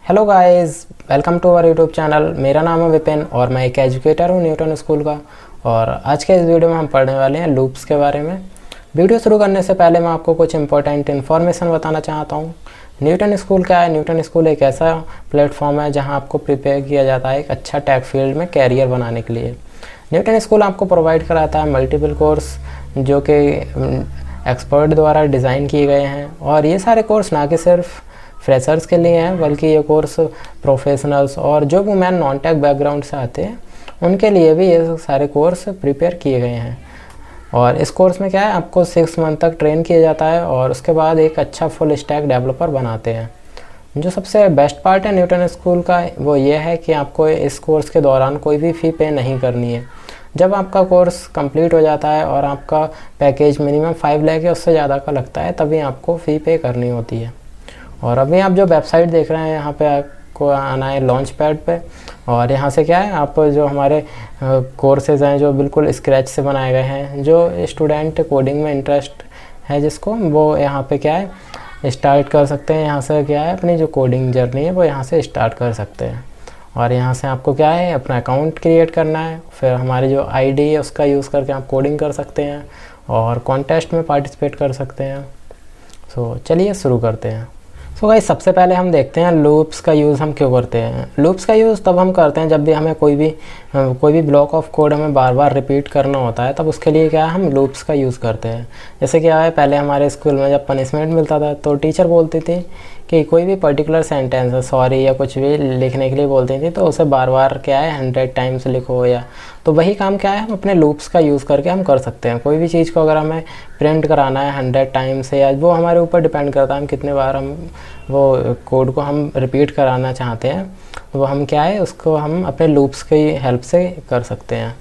Hello guys, welcome to our YouTube channel. मेरा नाम है विपिन और मैं एक एजुकेटर हूँ न्यूटन स्कूल का। और आज के इस वीडियो में हम पढ़ने वाले हैं लूप्स के बारे में। वीडियो शुरू करने से पहले मैं आपको कुछ इंपॉर्टेंट इन्फॉर्मेशन बताना चाहता हूँ। न्यूटन स्कूल क्या है? न्यूटन स्कूल एक ऐसा प्लेटफॉर्म है जहाँ आपको प्रिपेयर किया जाता है एक अच्छा टेक फील्ड में कैरियर बनाने के लिए। न्यूटन स्कूल आपको प्रोवाइड कराता है मल्टीपल कोर्स जो कि एक्सपर्ट द्वारा डिज़ाइन किए गए हैं। और ये सारे कोर्स ना कि सिर्फ फ्रेशर्स के लिए हैं, बल्कि ये कोर्स प्रोफेशनल्स और जो वुमेन नॉन टेक बैकग्राउंड से आते हैं उनके लिए भी ये सारे कोर्स प्रिपेयर किए गए हैं। और इस कोर्स में क्या है, आपको 6 मंथ तक ट्रेन किया जाता है और उसके बाद एक अच्छा फुल स्टैक डेवलपर बनाते हैं। जो सबसे बेस्ट पार्ट है न्यूटन स्कूल का वो ये है कि आपको इस कोर्स के दौरान कोई भी फ़ी पे नहीं करनी है। जब आपका कोर्स कंप्लीट हो जाता है और आपका पैकेज मिनिमम 5 लाख या उससे ज़्यादा का लगता है तभी आपको फ़ी पे करनी होती है। और अभी आप जो वेबसाइट देख रहे हैं यहाँ पे आपको आना है लॉन्च पैड पे। और यहाँ से क्या है, आप जो हमारे कोर्सेज़ हैं जो बिल्कुल स्क्रैच से बनाए गए हैं, जो स्टूडेंट कोडिंग में इंटरेस्ट है जिसको, वो यहाँ पे क्या है स्टार्ट कर सकते हैं। यहाँ से क्या है अपनी जो कोडिंग जर्नी है वो यहाँ से स्टार्ट कर सकते हैं। और यहाँ से आपको क्या है अपना अकाउंट क्रिएट करना है, फिर हमारी जो आईडी है उसका यूज़ करके आप कोडिंग कर सकते हैं और कॉन्टेस्ट में पार्टिसिपेट कर सकते हैं। सो चलिए शुरू करते हैं। सो गाइस, सबसे पहले हम देखते हैं लूप्स का यूज़ हम क्यों करते हैं। लूप्स का यूज़ तब हम करते हैं जब भी हमें कोई भी ब्लॉक ऑफ कोड हमें बार बार रिपीट करना होता है, तब उसके लिए क्या है हम लूप्स का यूज़ करते हैं। जैसे क्या है, पहले हमारे स्कूल में जब पनिशमेंट मिलता था तो टीचर बोलती थी कि कोई भी पर्टिकुलर सेंटेंस है, सॉरी या कुछ भी लिखने के लिए बोलती थी तो उसे बार बार क्या है 100 टाइम्स लिखो। या तो वही काम क्या है हम अपने लूप्स का यूज़ करके हम कर सकते हैं। कोई भी चीज़ को अगर हमें प्रिंट कराना है 100 टाइम्स से, या वो हमारे ऊपर डिपेंड करता है हम कितने बार हम वो कोड को हम रिपीट कराना चाहते हैं, वो हम क्या है उसको हम अपने लूप्स की हेल्प से कर सकते हैं।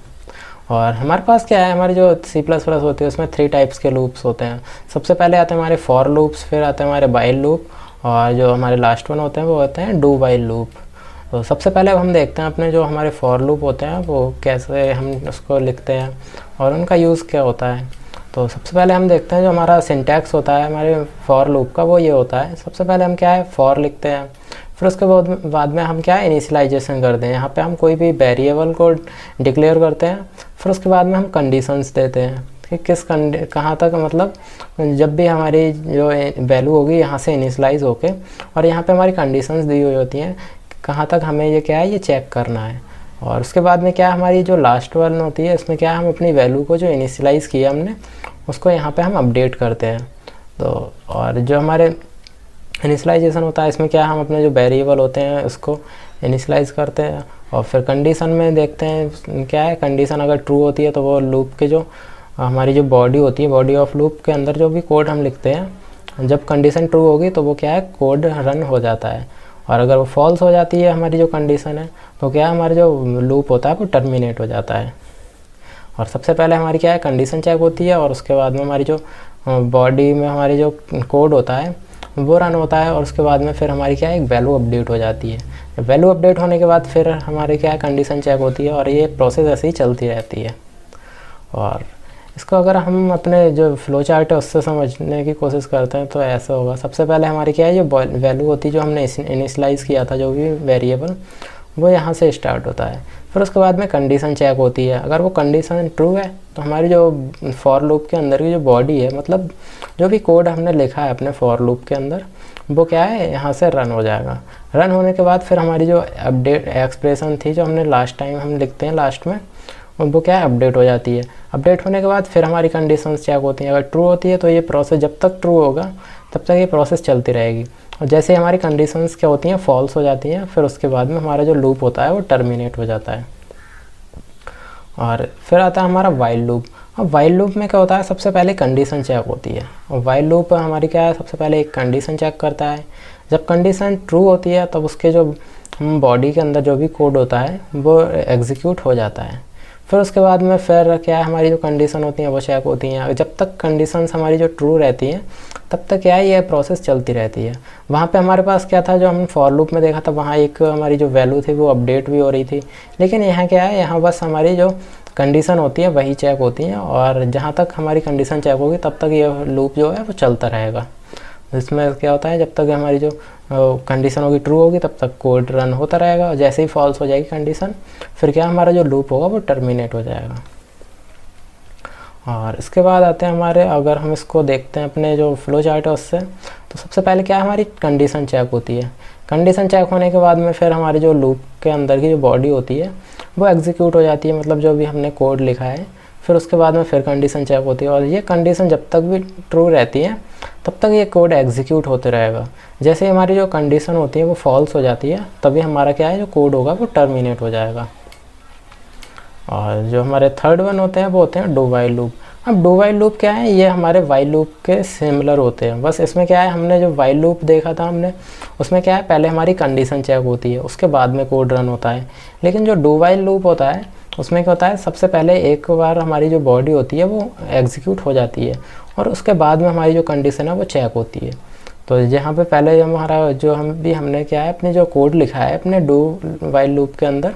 और हमारे पास क्या है, हमारी जो C++ होती है उसमें 3 टाइप्स के लूप्स होते हैं। सबसे पहले आते हैं हमारे फॉर लूप्स, फिर आते हैं हमारे वाइल लूप, और जो हमारे लास्ट वन होते हैं वो होते हैं डू वाइल लूप। तो सबसे पहले हम देखते हैं अपने जो हमारे फॉर लूप होते हैं वो कैसे हम उसको लिखते हैं और उनका यूज़ क्या होता है। तो सबसे पहले हम देखते हैं जो हमारा सिंटैक्स होता है हमारे फॉर लूप का, वो ये होता है। सबसे पहले हम क्या है फॉर लिखते हैं, फिर उसके बाद में हम क्या है इनिशियलाइजेशन करते हैं। यहाँ पे हम कोई भी वेरिएबल को डिक्लेयर करते हैं, फिर उसके बाद में हम कंडीशंस देते हैं कि कहाँ तक, मतलब जब भी हमारी जो वैल्यू होगी यहाँ से इनिशियलाइज होके, और यहाँ पे हमारी कंडीशंस दी हुई होती हैं कहाँ तक हमें ये क्या है ये चेक करना है। और उसके बाद में क्या हमारी जो लास्ट वन होती है इसमें क्या हम अपनी वैल्यू को जो इनिशियलाइज़ किया हमने उसको यहाँ पे हम अपडेट करते हैं। तो और जो हमारे इनिशियलाइजेशन होता है इसमें क्या हम अपने जो वेरिएबल होते हैं उसको इनिशियलाइज़ करते हैं। और फिर कंडीशन में देखते हैं क्या है, कंडीशन अगर ट्रू होती है तो वो लूप के जो हमारी जो बॉडी होती है, बॉडी ऑफ लूप के अंदर जो भी कोड हम लिखते हैं, जब कंडीशन ट्रू होगी तो वो क्या है कोड रन हो जाता है। और अगर वो फॉल्स हो जाती है हमारी जो कंडीशन है तो क्या हमारा जो लूप होता है वो टर्मिनेट हो जाता है। और सबसे पहले हमारी क्या है कंडीशन चेक होती है, और उसके बाद में हमारी जो बॉडी में हमारी जो कोड होता है वो रन होता है, और उसके बाद में फिर हमारी क्या है एक वैल्यू अपडेट हो जाती है। वैल्यू अपडेट होने के बाद फिर हमारी क्या है कंडीशन चेक होती है, और ये प्रोसेस ऐसे ही चलती रहती है। और इसको अगर हम अपने जो फ्लो चार्ट है उससे समझने की कोशिश करते हैं तो ऐसा होगा। सबसे पहले हमारी क्या है जो वैल्यू होती है जो हमने इनिशियलाइज़ किया था जो भी वेरिएबल, वो यहाँ से स्टार्ट होता है। फिर उसके बाद में कंडीशन चेक होती है, अगर वो कंडीशन ट्रू है तो हमारी जो फॉर लूप के अंदर की जो बॉडी है, मतलब जो भी कोड हमने लिखा है अपने फॉर लूप के अंदर, वो क्या है यहाँ से रन हो जाएगा। रन होने के बाद फिर हमारी जो अपडेट एक्सप्रेशन थी जो हमने लास्ट टाइम हम लिखते हैं लास्ट में, वो क्या है अपडेट हो जाती है। अपडेट होने के बाद फिर हमारी कंडीशंस चेक होती हैं, अगर ट्रू होती है तो ये प्रोसेस जब तक ट्रू होगा तब तक ये प्रोसेस चलती रहेगी। और जैसे हमारी कंडीशंस क्या होती हैं फॉल्स हो जाती हैं, फिर उसके बाद में हमारा जो लूप होता है वो टर्मिनेट हो जाता है। और फिर आता है हमारा वाइल लूप। अब वाइल लूप में क्या होता है, सबसे पहले कंडीशन चेक होती है। और वाइल लूप हमारी क्या है सबसे पहले एक कंडीशन चेक करता है। जब कंडीशन ट्रू होती है तब उसके जो बॉडी के अंदर जो भी कोड होता है वो एग्जीक्यूट हो जाता है। फिर उसके बाद में फिर क्या है हमारी जो कंडीशन होती हैं वो चेक होती हैं। जब तक कंडीशंस हमारी जो ट्रू रहती हैं तब तक क्या है ये प्रोसेस चलती रहती है। वहाँ पे हमारे पास क्या था जो हमने फॉर लूप में देखा था, वहाँ एक हमारी जो वैल्यू थी वो अपडेट भी हो रही थी। लेकिन यहाँ क्या है, यहाँ बस हमारी जो कंडीशन होती है वही चेक होती हैं, और जहाँ तक हमारी कंडीशन चेक होगी तब तक ये लूप जो है वो चलता रहेगा। इसमें क्या होता है, जब तक हमारी जो कंडीशन होगी ट्रू होगी तब तक कोड रन होता रहेगा, और जैसे ही फॉल्स हो जाएगी कंडीशन फिर क्या हमारा जो लूप होगा वो टर्मिनेट हो जाएगा। और इसके बाद आते हैं हमारे, अगर हम इसको देखते हैं अपने जो फ्लो चार्ट है उससे, तो सबसे पहले क्या हमारी कंडीशन चेक होती है। कंडीशन चेक होने के बाद में फिर हमारी जो लूप के अंदर की जो बॉडी होती है वो एग्जीक्यूट हो जाती है, मतलब जो भी हमने कोड लिखा है। फिर उसके बाद में फिर कंडीशन चेक होती है, और ये कंडीशन जब तक भी ट्रू रहती है तब तक ये कोड एग्जीक्यूट होते रहेगा। जैसे ही हमारी जो कंडीशन होती है वो फॉल्स हो जाती है तभी हमारा क्या है जो कोड होगा वो टर्मिनेट हो जाएगा। और जो हमारे थर्ड वन होते हैं वो होते हैं डू वाइल लूप। अब डू वाइल लूप क्या है, ये हमारे वाइल लूप के सिमिलर होते हैं, बस इसमें क्या है, हमने जो वाइल लूप देखा था हमने उसमें क्या है पहले हमारी कंडीशन चेक होती है उसके बाद में कोड रन होता है। लेकिन जो डू वाइल लूप होता है उसमें क्या होता है, सबसे पहले एक बार हमारी जो बॉडी होती है वो एग्जीक्यूट हो जाती है और उसके बाद में हमारी जो कंडीशन है वो चेक होती है। तो यहाँ पे पहले हमारा जो हमने क्या है अपने जो कोड लिखा है अपने डू वाइल लूप के अंदर,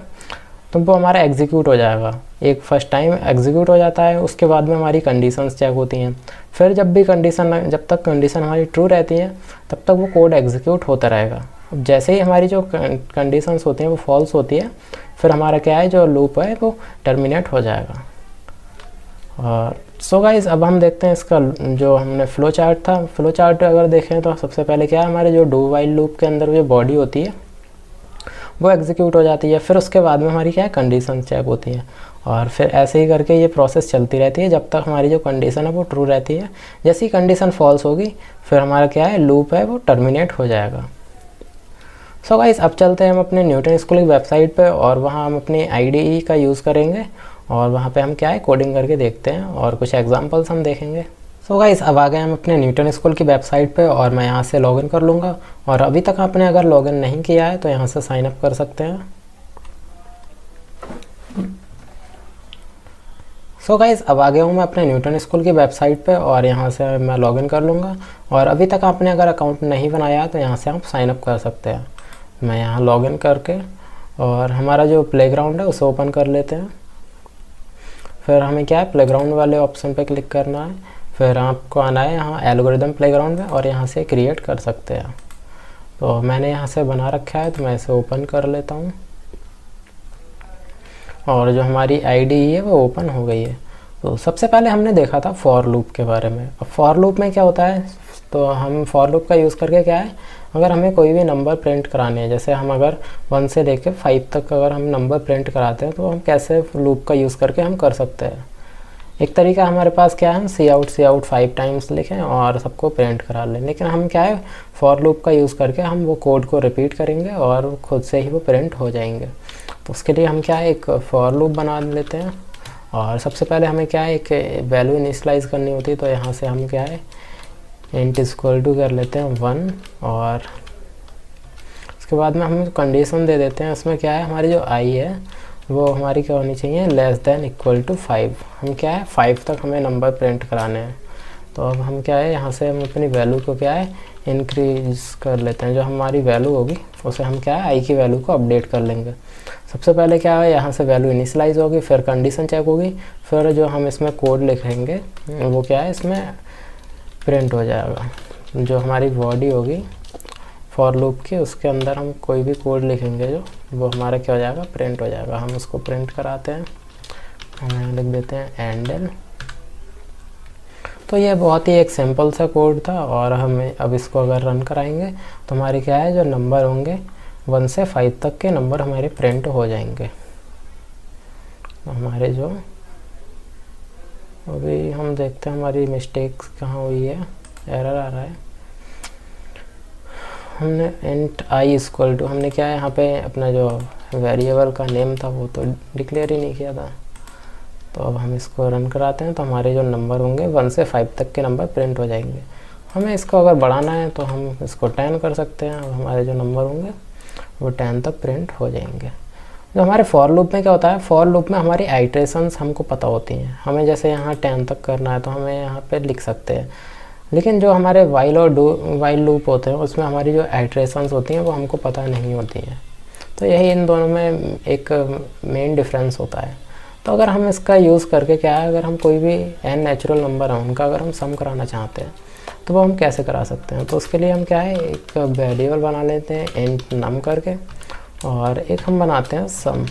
तो वो हमारा एग्जीक्यूट हो जाएगा। एक फर्स्ट टाइम एग्जीक्यूट हो जाता है, उसके बाद में हमारी कंडीशंस चेक होती हैं। फिर जब तक कंडीशन हमारी ट्रू रहती है तब तक वो कोड एग्जीक्यूट होता रहेगा। अब जैसे ही हमारी जो कंडीशंस होती हैं वो फॉल्स होती है फिर हमारा क्या है जो लूप है वो टर्मिनेट हो जाएगा। और सो गाइस अब हम देखते हैं इसका जो हमने फ्लो चार्ट था। फ्लो चार्ट अगर देखें तो सबसे पहले क्या है, हमारे जो डू वाइल लूप के अंदर जो बॉडी होती है वो एग्जीक्यूट हो जाती है। फिर उसके बाद में हमारी क्या है कंडीशन चेक होती है, और फिर ऐसे ही करके ये प्रोसेस चलती रहती है जब तक हमारी जो कंडीशन है वो ट्रू रहती है। जैसी कंडीशन फॉल्स होगी फिर हमारा क्या है लूप है वो टर्मिनेट हो जाएगा। सो गाइस अब चलते हैं हम अपने न्यूटन स्कूल की वेबसाइट पे, और वहाँ हम अपनी IDE का यूज़ करेंगे और वहाँ पे हम क्या है कोडिंग करके देखते हैं और कुछ एग्जांपल्स हम देखेंगे। सो गाइस अब आ गए हम अपने न्यूटन स्कूल की वेबसाइट पे, और मैं यहाँ से लॉगिन कर लूँगा। और अभी तक आपने अगर लॉगिन नहीं किया है तो यहाँ से साइन अप कर सकते हैं। सो गाइस अब आ गया हूँ मैं अपने न्यूटन स्कूल की वेबसाइट पे, और यहाँ से मैं लॉगिन कर लूँगा। और अभी तक आपने अगर अकाउंट नहीं बनाया है तो यहाँ से आप साइन अप कर सकते हैं। मैं यहाँ लॉगिन करके और हमारा जो प्लेग्राउंड है उसे ओपन कर लेते हैं। फिर हमें क्या है प्लेग्राउंड वाले ऑप्शन पे क्लिक करना है। फिर आपको आना है यहाँ एल्गोरिदम प्लेग्राउंड में, और यहाँ से क्रिएट कर सकते हैं। तो मैंने यहाँ से बना रखा है तो मैं इसे ओपन कर लेता हूँ, और जो हमारी IDE है वो ओपन हो गई है। तो सबसे पहले हमने देखा था फॉर लूप के बारे में। अब फॉर लूप में क्या होता है, तो हम फॉर लूप का यूज़ करके क्या है, अगर हमें कोई भी नंबर प्रिंट कराने हैं, जैसे हम अगर 1 से लेकर 5 तक अगर हम नंबर प्रिंट कराते हैं तो हम कैसे लूप का यूज़ करके हम कर सकते हैं। एक तरीका हमारे पास क्या है, हम सी आउट 5 टाइम्स लिखें और सबको प्रिंट करा लें। लेकिन हम क्या है फॉर लूप का यूज़ करके हम वो कोड को रिपीट करेंगे और खुद से ही वो प्रिंट हो जाएंगे। तो उसके लिए हम क्या है एक फॉर लूप बना लेते हैं। और सबसे पहले हमें क्या है एक वैल्यू इनिशियलाइज़ करनी होती है। तो यहाँ से हम क्या है इंट इक्वल टू कर लेते हैं 1, और उसके बाद में हम कंडीशन दे देते हैं। उसमें क्या है हमारी जो I है वो हमारी क्या होनी चाहिए लेस देन इक्वल टू 5। हम क्या है 5 तक हमें नंबर प्रिंट कराने हैं। तो अब हम क्या है यहाँ से हम अपनी वैल्यू को क्या है इंक्रीज कर लेते हैं। जो हमारी वैल्यू होगी उसे हम क्या है I की वैल्यू को अपडेट कर लेंगे। सबसे पहले क्या है यहाँ से वैल्यू इनिशियलाइज होगी, फिर कंडीशन चेक होगी, फिर जो हम इसमें कोड लिखेंगे वो क्या है इसमें प्रिंट हो जाएगा। जो हमारी बॉडी होगी फॉर लूप की उसके अंदर हम कोई भी कोड लिखेंगे जो वो हमारा क्या हो जाएगा प्रिंट हो जाएगा। हम उसको प्रिंट कराते हैं, हम यहाँ लिख देते हैं एंडल। तो ये बहुत ही एक सिंपल सा कोड था, और हमें अब इसको अगर रन कराएंगे तो हमारे क्या है जो नंबर होंगे 1 से 5 तक के नंबर हमारे प्रिंट हो जाएंगे। हमारे जो अभी हम देखते हैं हमारी मिस्टेक्स कहाँ हुई है, एरर आ रहा है। हमने इंट I इक्वल टू हमने क्या है यहाँ पे अपना जो वेरिएबल का नेम था वो तो डिक्लेयर ही नहीं किया था। तो अब हम इसको रन कराते हैं तो हमारे जो नंबर होंगे 1 से 5 तक के नंबर प्रिंट हो जाएंगे। हमें इसको अगर बढ़ाना है तो हम इसको 10 कर सकते हैं। हमारे जो नंबर होंगे वो 10 तक प्रिंट हो जाएंगे। जो हमारे फॉर लूप में क्या होता है, फॉर लूप में हमारी आइट्रेशंस हमको पता होती हैं। हमें जैसे यहाँ 10 तक करना है तो हमें यहाँ पे लिख सकते हैं। लेकिन जो हमारे वाइल और वाइल लूप होते हैं उसमें हमारी जो आइट्रेशंस होती हैं वो हमको पता नहीं होती हैं। तो यही इन दोनों में एक मेन डिफरेंस होता है। तो अगर हम इसका यूज़ करके क्या है, अगर हम कोई भी n नेचुरल नंबर है उनका अगर हम सम कराना चाहते हैं तो वो हम कैसे करा सकते हैं। तो उसके लिए हम क्या है, एक वेरिएबल बना लेते हैं इंट नम करके, और एक हम बनाते हैं सम,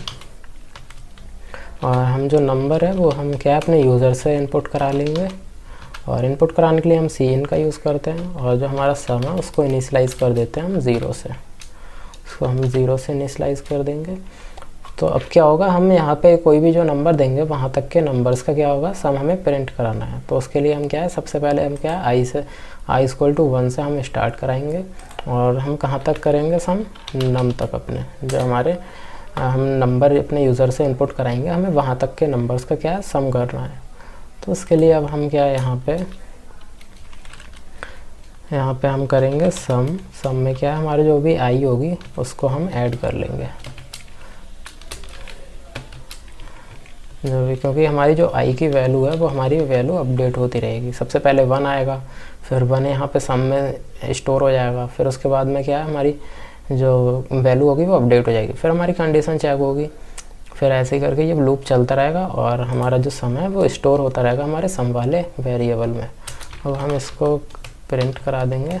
और हम जो नंबर है वो हम क्या अपने यूज़र से इनपुट करा लेंगे, और इनपुट कराने के लिए हम सी इन का यूज़ करते हैं, और जो हमारा सम है उसको इनिशलाइज़ कर देते हैं हम 0 से, उसको हम 0 से इनिशलाइज़ कर देंगे। तो अब क्या होगा, हम यहाँ पे कोई भी जो नंबर देंगे वहाँ तक के नंबर्स का क्या होगा, सम हमें प्रिंट कराना है। तो उसके लिए हम क्या है, सबसे पहले हम क्या है आई इक्वल टू 1 से हम स्टार्ट कराएंगे, और हम कहाँ तक करेंगे, सम नम तक, अपने जो हमारे हम नंबर अपने यूज़र से इनपुट कराएंगे, हमें वहाँ तक के नंबर्स का क्या है, सम करना है। तो उसके लिए अब हम क्या है, यहाँ पे हम करेंगे सम में क्या है, हमारे जो भी आई होगी उसको हम ऐड कर लेंगे, जो भी, क्योंकि हमारी जो आई की वैल्यू है वो हमारी वैल्यू अपडेट होती रहेगी। सबसे पहले 1 आएगा, फिर 1 यहाँ पे सम में स्टोर हो जाएगा, फिर उसके बाद में क्या है, हमारी जो वैल्यू होगी वो अपडेट हो जाएगी, फिर हमारी कंडीशन चेक होगी, फिर ऐसे ही करके ये लूप चलता रहेगा, और हमारा जो सम है वो स्टोर होता रहेगा हमारे सम वाले वेरिएबल में। अब हम इसको प्रिंट करा देंगे,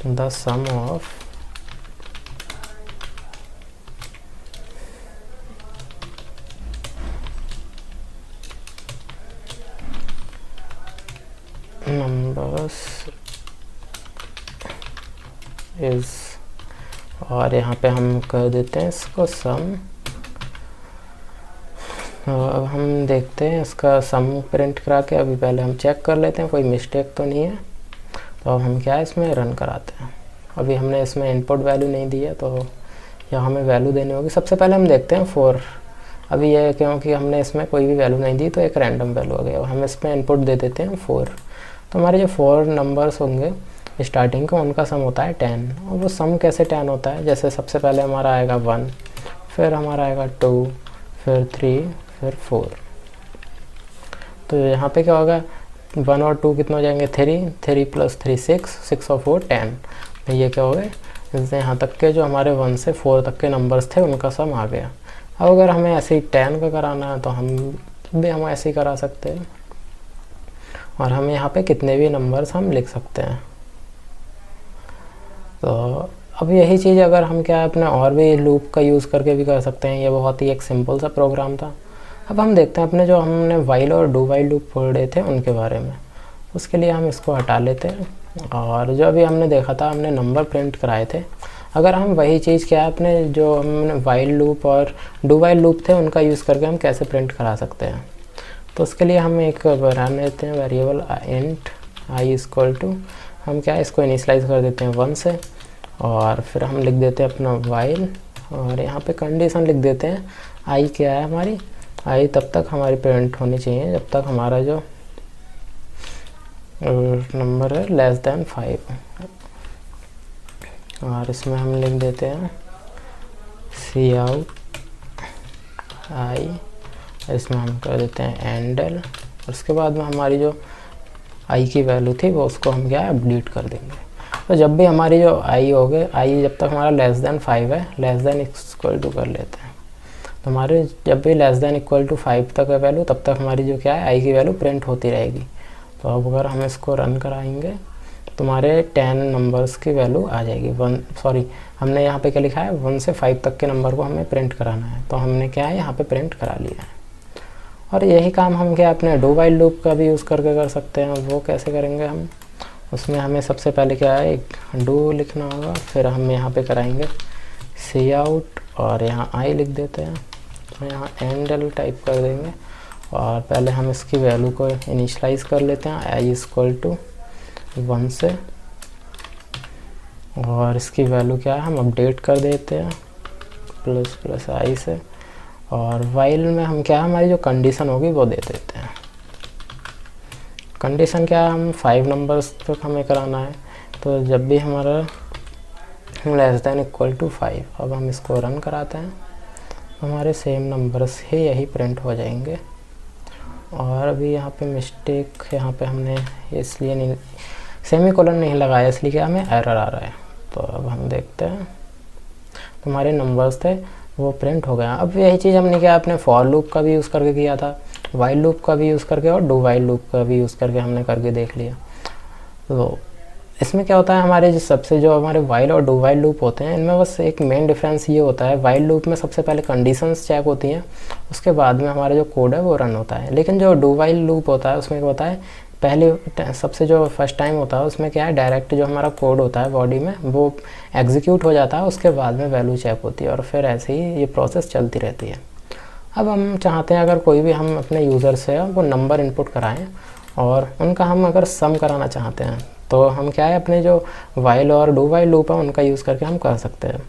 the sum of numbers is, और यहाँ पे हम कर देते हैं इसको सम। अब हम देखते हैं इसका सम प्रिंट करा के, अभी पहले हम चेक कर लेते हैं कोई मिस्टेक तो नहीं है। तो अब हम क्या है, इसमें रन कराते हैं। अभी हमने इसमें इनपुट वैल्यू नहीं दी है, तो यहाँ हमें वैल्यू देनी होगी। सबसे पहले हम देखते हैं 4। अभी ये क्योंकि हमने इसमें कोई भी वैल्यू नहीं दी तो एक रैंडम वैल्यू आ गया। अब हम इसमें इनपुट दे देते हैं 4। तो हमारे जो 4 नंबर्स होंगे स्टार्टिंग का, उनका सम होता है 10। और वो सम कैसे 10 होता है, जैसे सबसे पहले हमारा आएगा 1, फिर हमारा आएगा 2, फिर 3, फिर 4। तो यहाँ पे क्या होगा, 1 और 2 कितना हो जाएंगे, 3 प्लस 3 6 और 4 10। तो ये क्या हो गए, इससे यहाँ तक के जो हमारे 1 से 4 तक के नंबर्स थे उनका सम आ गया। अब अगर हमें ऐसे ही 10 का कराना है तो हम ऐसे ही करा सकते हैं, और हम यहाँ पे कितने भी नंबर्स हम लिख सकते हैं। तो अब यही चीज़ अगर हम क्या अपने और भी लूप का यूज़ करके भी कर सकते हैं। ये बहुत ही एक सिंपल सा प्रोग्राम था। अब हम देखते हैं अपने जो हमने वाइल और डू वाइल लूप पढ़े थे उनके बारे में। उसके लिए हम इसको हटा लेते हैं, और जो अभी हमने देखा था, हमने नंबर प्रिंट कराए थे। अगर हम वही चीज़ क्या है अपने जो हमने वाइल लूप और डू वाइल लूप थे उनका यूज़ करके हम कैसे प्रिंट करा सकते हैं। तो उसके लिए हम एक बना लेते हैं variable int i equal to, हम क्या इसको इनिशलाइज कर देते हैं 1 से, और फिर हम लिख देते हैं अपना वाइल, और यहाँ पे कंडीशन लिख देते हैं आई क्या है हमारी, आई तब तक हमारी प्रिंट होनी चाहिए जब तक हमारा जो नंबर है लेस देन 5। और इसमें हम लिख देते हैं सी आउट आई, इसमें हम कर देते हैं एंडल, और उसके बाद में हमारी जो आई की वैल्यू थी वो उसको हम क्या है अपडेट कर देंगे। तो जब भी हमारी जो आई हो गए, आई जब तक हमारा लेस देन 5 है, लेस देन इक्वल टू कर लेते हैं। तो हमारे जब भी लेस देन इक्वल टू 5 तक है वैल्यू, तब तक हमारी जो क्या है आई की वैल्यू प्रिंट होती रहेगी। तो अब अगर हम इसको रन कराएंगे तो हमारे 10 नंबर्स की वैल्यू आ जाएगी। हमने यहाँ पे क्या लिखा है, 1 से 5 तक के नंबर को हमें प्रिंट कराना है, तो हमने क्या है यहाँ पे प्रिंट करा लिया है। और यही काम हम क्या अपने डू वाइल लूप का भी यूज़ करके कर सकते हैं। वो कैसे करेंगे हम, उसमें हमें सबसे पहले क्या है एक डू लिखना होगा, फिर हम यहाँ पे कराएंगे सी आउट, और यहाँ आई लिख देते हैं, तो यहाँ एंडल टाइप कर देंगे, और पहले हम इसकी वैल्यू को इनिशलाइज कर लेते हैं आई इक्वल टू 1 से, और इसकी वैल्यू क्या है हम अपडेट कर देते हैं प्लस आई से, और वाइल में हम क्या हमारी जो कंडीशन होगी वो दे देते हैं। कंडीशन क्या है, हम 5 नंबर्स तक हमें कराना है, तो जब भी हमारा लेस देन इक्वल टू 5, अब हम इसको रन कराते हैं, हमारे सेम नंबर्स ही यही प्रिंट हो जाएंगे। और अभी यहाँ पे मिस्टेक, यहाँ पे हमने इसलिए नहीं सेमीकोलन नहीं लगाया, इसलिए क्या हमें एरर आ रहा है। तो अब हम देखते हैं, तो हमारे नंबर्स थे वो प्रिंट हो गया। अब यही चीज़ हमने क्या अपने फॉर लूप का भी यूज़ करके किया था, वाइल लूप का भी यूज़ करके, और डू वाइल लूप का भी यूज़ करके हमने करके देख लिया। तो इसमें क्या होता है, हमारे जो हमारे वाइल और डू वाइल लूप होते हैं, इनमें बस एक मेन डिफरेंस ये होता है, वाइल लूप में सबसे पहले कंडीशंस चेक होती हैं, उसके बाद में हमारा जो कोड है वो रन होता है। लेकिन जो डू वाइल लूप होता है उसमें क्या होता है, पहले सबसे जो फर्स्ट टाइम होता है उसमें क्या है, डायरेक्ट जो हमारा कोड होता है बॉडी में वो एग्जीक्यूट हो जाता है, उसके बाद में वैल्यू चेक होती है और फिर ऐसे ही ये प्रोसेस चलती रहती है। अब हम चाहते हैं अगर कोई भी हम अपने यूज़र से वो नंबर इनपुट कराएं और उनका हम अगर सम कराना चाहते हैं, तो हम क्या है, अपने जो वाइल और डू वाइल लूप है उनका यूज़ करके हम कर सकते हैं।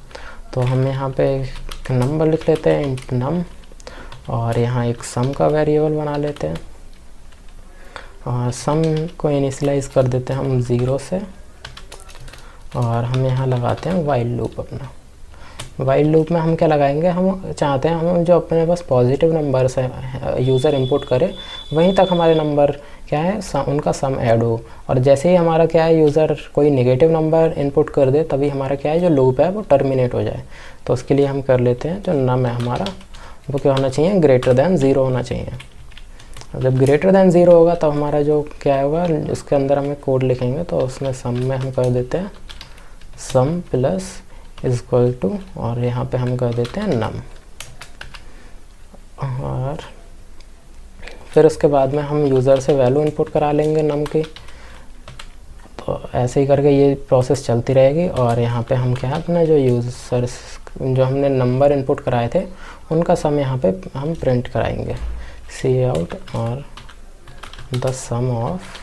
तो हम यहाँ पे एक नंबर लिख लेते हैं, इंट नम, और यहाँ एक सम का वेरिएबल बना लेते हैं और सम को इनिशियलाइज कर देते हैं हम 0 से, और हम यहाँ लगाते हैं वाइल लूप अपना। वाइल लूप में हम क्या लगाएंगे, हम चाहते हैं हम जो अपने पास पॉजिटिव नंबर से यूज़र इंपुट करे वहीं तक हमारे नंबर क्या है, उनका सम ऐड हो, और जैसे ही हमारा क्या है यूज़र कोई नेगेटिव नंबर इनपुट कर दे तभी हमारा क्या है जो लूप है वो टर्मिनेट हो जाए। तो उसके लिए हम कर लेते हैं जो नम है हमारा वो क्या होना चाहिए, ग्रेटर दैन 0 होना चाहिए। जब ग्रेटर दैन 0 होगा तो हमारा जो क्या होगा, उसके अंदर हमें कोड लिखेंगे, तो उसमें सम में हम कर देते हैं सम प्लस इज इक्वल टू, और यहाँ पे हम कर देते हैं नम, और फिर उसके बाद में हम यूज़र से वैल्यू इनपुट करा लेंगे नम की। तो ऐसे ही करके ये प्रोसेस चलती रहेगी, और यहाँ पे हम क्या है, अपना जो यूज़र्स जो हमने नंबर इनपुट कराए थे उनका सम यहाँ पे हम प्रिंट कराएंगे, सी आउट और the sum of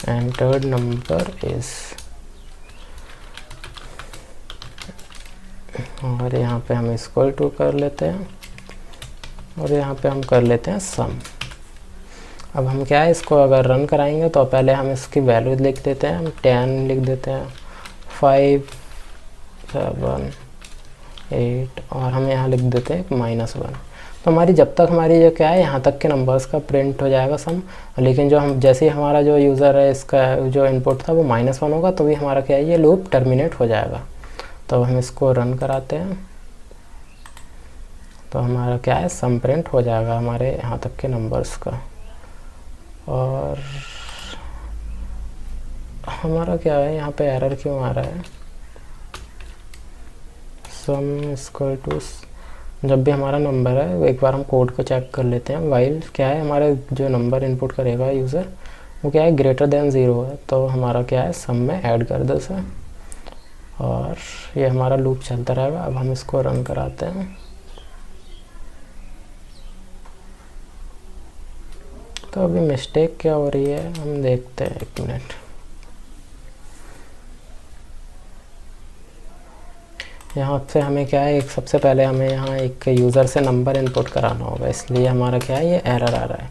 entered number is, और यहाँ पे हम इक्वल टू कर लेते हैं, और यहाँ पे हम कर लेते हैं सम। अब हम क्या है, इसको अगर रन कराएंगे तो पहले हम इसकी वैल्यू लिख देते हैं, हम 10 लिख देते हैं, 5 7 8, और हम यहाँ लिख देते हैं -1। तो हमारी जब तक हमारी जो क्या है यहाँ तक के नंबर्स का प्रिंट हो जाएगा सम, लेकिन जो हम जैसे ही हमारा जो यूज़र है इसका जो इनपुट था वो -1 होगा तो भी हमारा क्या है ये लूप टर्मिनेट हो जाएगा। तो हम इसको रन कराते हैं, तो हमारा क्या है सम प्रिंट हो जाएगा हमारे यहाँ तक के नंबर्स का। और हमारा क्या है यहाँ पे एरर क्यों आ रहा है, सम इक्वल टू, जब भी हमारा नंबर है एक बार हम कोड को चेक कर लेते हैं। वाइल क्या है, हमारे जो नंबर इनपुट करेगा यूज़र वो क्या है ग्रेटर देन 0 है, तो हमारा क्या है सम में ऐड कर दो उसे, और ये हमारा लूप चलता रहेगा। अब हम इसको रन कराते हैं, तो अभी मिस्टेक क्या हो रही है हम देखते हैं, 1 मिनट। यहाँ से हमें क्या है, एक सबसे पहले हमें यहाँ एक यूज़र से नंबर इनपुट कराना होगा, इसलिए हमारा क्या है ये एरर आ रहा है।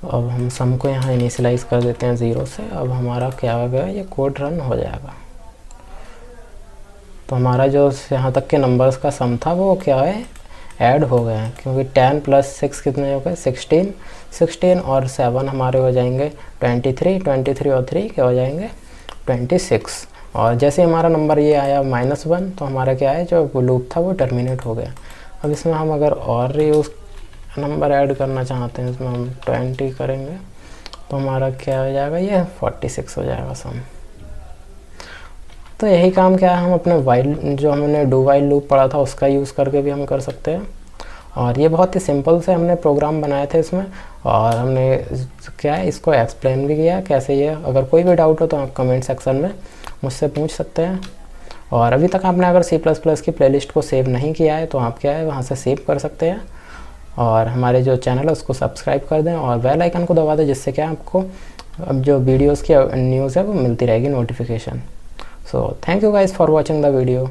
अब हम सम को यहाँ इनिशियलाइज कर देते हैं 0 से। अब हमारा क्या होगा, ये कोड रन हो जाएगा। तो हमारा जो यहाँ तक के नंबर्स का सम था वो क्या है ऐड हो गए हैं, क्योंकि 10 + 6 कितने हो गए 16 और 7 हमारे हो जाएंगे 23 और 3 क्या हो जाएंगे 26। और जैसे हमारा नंबर ये आया -1 तो हमारा क्या है जो लूप था वो टर्मिनेट हो गया। अब इसमें हम अगर और यूज़ नंबर ऐड करना चाहते हैं, इसमें हम 20 करेंगे तो हमारा क्या हो जाएगा ये 46 हो जाएगा सम। तो यही काम क्या है हम अपने वाइल जो हमने डू वाइल लूप पढ़ा था उसका यूज़ करके भी हम कर सकते हैं। और ये बहुत ही सिंपल से हमने प्रोग्राम बनाए थे इसमें, और हमने क्या है इसको एक्सप्लेन भी किया कैसे ये। अगर कोई भी डाउट हो तो आप कमेंट सेक्शन में मुझसे पूछ सकते हैं। और अभी तक आपने अगर C++ की प्लेलिस्ट को सेव नहीं किया है तो आप क्या है वहाँ से सेव कर सकते हैं, और हमारे जो चैनल है उसको सब्सक्राइब कर दें और बेल आइकन को दबा दें, जिससे क्या आपको अब जो वीडियोज़ की न्यूज़ है वो मिलती रहेगी notification. So thank you guys for watching the video.